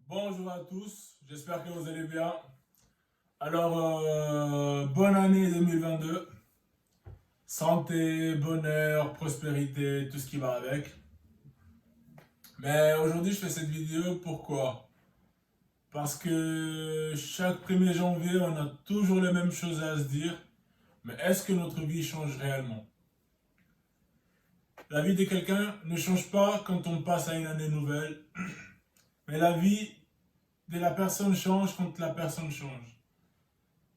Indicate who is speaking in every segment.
Speaker 1: Bonjour à tous, j'espère que vous allez bien. Alors, bonne année 2022. Santé, bonheur, prospérité, tout ce qui va avec. Mais aujourd'hui, je fais cette vidéo pourquoi? Parce que chaque 1er janvier, on a toujours les mêmes choses à se dire. Mais est-ce que notre vie change réellement? La vie de quelqu'un ne change pas quand on passe à une année nouvelle. Mais la vie de la personne change quand la personne change.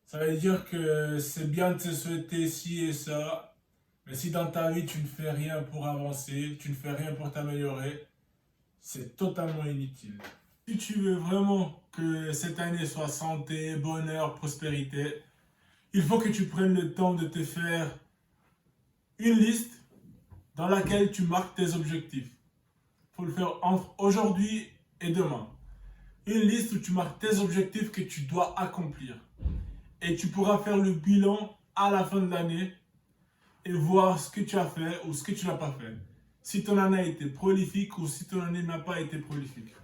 Speaker 1: Ça veut dire que c'est bien de se souhaiter ci et ça, mais si dans ta vie tu ne fais rien pour avancer, tu ne fais rien pour t'améliorer, c'est totalement inutile. Si tu veux vraiment que cette année soit santé, bonheur, prospérité, il faut que tu prennes le temps de te faire une liste dans laquelle tu marques tes objectifs. Il faut le faire entre aujourd'hui et demain. Une liste où tu marques tes objectifs que tu dois accomplir. Et tu pourras faire le bilan à la fin de l'année et voir ce que tu as fait ou ce que tu n'as pas fait. Si ton année a été prolifique ou si ton année n'a pas été prolifique.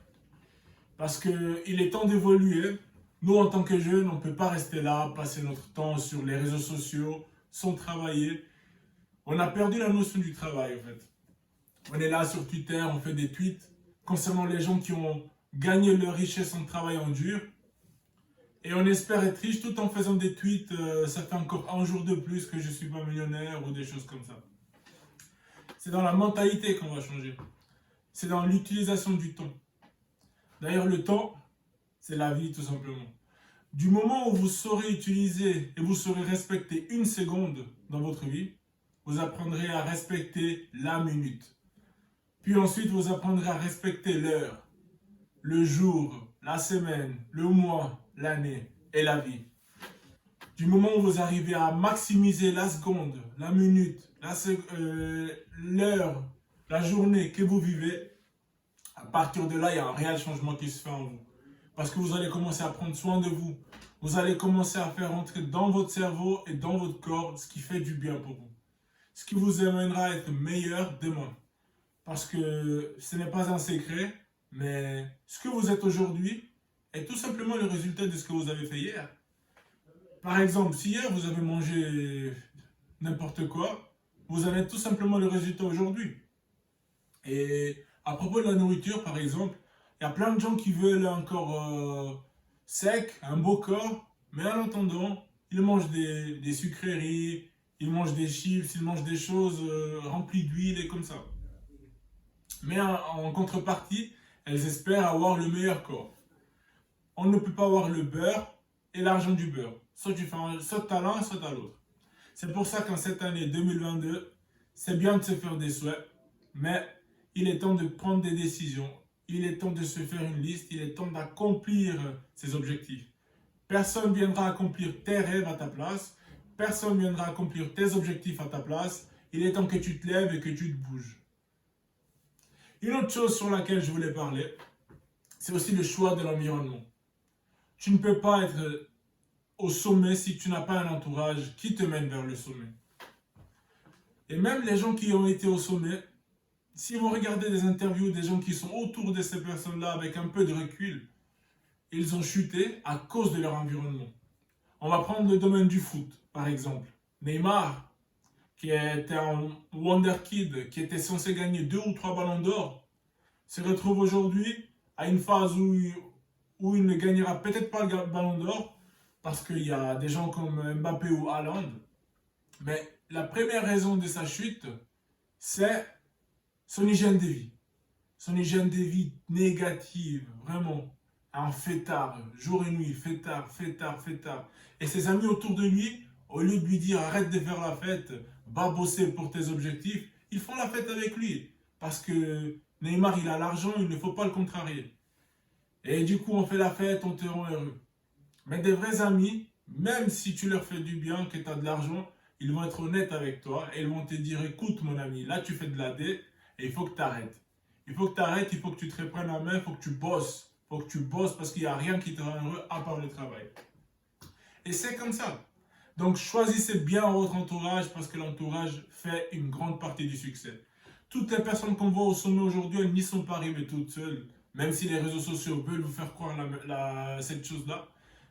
Speaker 1: Parce qu'il est temps d'évoluer. Nous, en tant que jeunes, on ne peut pas rester là, passer notre temps sur les réseaux sociaux, sans travailler. On a perdu la notion du travail, en fait. On est là sur Twitter, on fait des tweets concernant les gens qui ont gagné leur richesse en travaillant dur. Et on espère être riche tout en faisant des tweets, ça fait encore un jour de plus que je ne suis pas millionnaire ou des choses comme ça. C'est dans la mentalité qu'on va changer. C'est dans l'utilisation du temps. D'ailleurs, le temps, c'est la vie tout simplement. Du moment où vous saurez utiliser et vous saurez respecter une seconde dans votre vie, vous apprendrez à respecter la minute. Puis ensuite, vous apprendrez à respecter l'heure, le jour, la semaine, le mois, l'année et la vie. Du moment où vous arrivez à maximiser la seconde, la minute, l'heure, la journée que vous vivez, à partir de là, il y a un réel changement qui se fait en vous. Parce que vous allez commencer à prendre soin de vous. Vous allez commencer à faire entrer dans votre cerveau et dans votre corps ce qui fait du bien pour vous. Ce qui vous amènera à être meilleur demain. Parce que ce n'est pas un secret, mais ce que vous êtes aujourd'hui est tout simplement le résultat de ce que vous avez fait hier. Par exemple, si hier vous avez mangé n'importe quoi, vous en êtes tout simplement le résultat aujourd'hui. Et à propos de la nourriture, par exemple, il y a plein de gens qui veulent un corps sec, un beau corps, mais en attendant, ils mangent des sucreries, ils mangent des chips, ils mangent des choses remplies d'huile et comme ça. Mais en contrepartie, elles espèrent avoir le meilleur corps. On ne peut pas avoir le beurre et l'argent du beurre. Soit tu fais soit à l'un, soit à l'autre. C'est pour ça qu'en cette année 2022, c'est bien de se faire des souhaits, mais il est temps de prendre des décisions. Il est temps de se faire une liste. Il est temps d'accomplir ses objectifs. Personne ne viendra accomplir tes rêves à ta place. Personne ne viendra accomplir tes objectifs à ta place. Il est temps que tu te lèves et que tu te bouges. Une autre chose sur laquelle je voulais parler, c'est aussi le choix de l'environnement. Tu ne peux pas être au sommet si tu n'as pas un entourage qui te mène vers le sommet. Et même les gens qui ont été au sommet, si vous regardez des interviews des gens qui sont autour de ces personnes-là avec un peu de recul, ils ont chuté à cause de leur environnement. On va prendre le domaine du foot, par exemple. Neymar, qui était un Wonder Kid, qui était censé gagner 2 ou 3 ballons d'or, se retrouve aujourd'hui à une phase où il ne gagnera peut-être pas le ballon d'or, parce qu'il y a des gens comme Mbappé ou Haaland. Mais la première raison de sa chute, c'est son hygiène de vie. Son hygiène de vie négative, vraiment. Un fêtard, jour et nuit, fêtard, fêtard, fêtard. Et ses amis autour de lui, au lieu de lui dire arrête de faire la fête, va bosser pour tes objectifs, ils font la fête avec lui. Parce que Neymar, il a l'argent, il ne faut pas le contrarier. Et du coup, on fait la fête, on te rend heureux. Mais des vrais amis, même si tu leur fais du bien, que tu as de l'argent, ils vont être honnêtes avec toi et ils vont te dire écoute mon ami, là tu fais de la dé et il faut que tu arrêtes. Il faut que tu arrêtes, il faut que tu te reprennes la main, il faut que tu bosses. Il faut que tu bosses parce qu'il n'y a rien qui te rend heureux à part le travail. Et c'est comme ça. Donc choisissez bien votre entourage parce que l'entourage fait une grande partie du succès. Toutes les personnes qu'on voit au sommet aujourd'hui, elles n'y sont pas arrivées toutes seules, même si les réseaux sociaux veulent vous faire croire cette chose-là.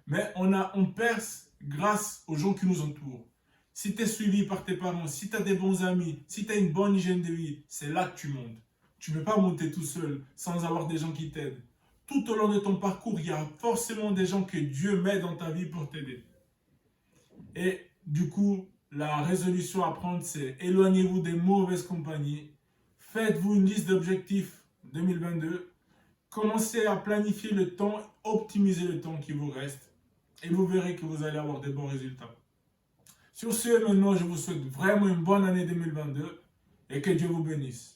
Speaker 1: Mais on perce grâce aux gens qui nous entourent. Si tu es suivi par tes parents, si tu as des bons amis, si tu as une bonne hygiène de vie, c'est là que tu montes. Tu ne peux pas monter tout seul sans avoir des gens qui t'aident. Tout au long de ton parcours, il y a forcément des gens que Dieu met dans ta vie pour t'aider. Et du coup, la résolution à prendre, c'est éloignez-vous des mauvaises compagnies. Faites-vous une liste d'objectifs 2022. Commencez à planifier le temps, optimisez le temps qui vous reste. Et vous verrez que vous allez avoir des bons résultats. Sur ce, maintenant, je vous souhaite vraiment une bonne année 2022 et que Dieu vous bénisse.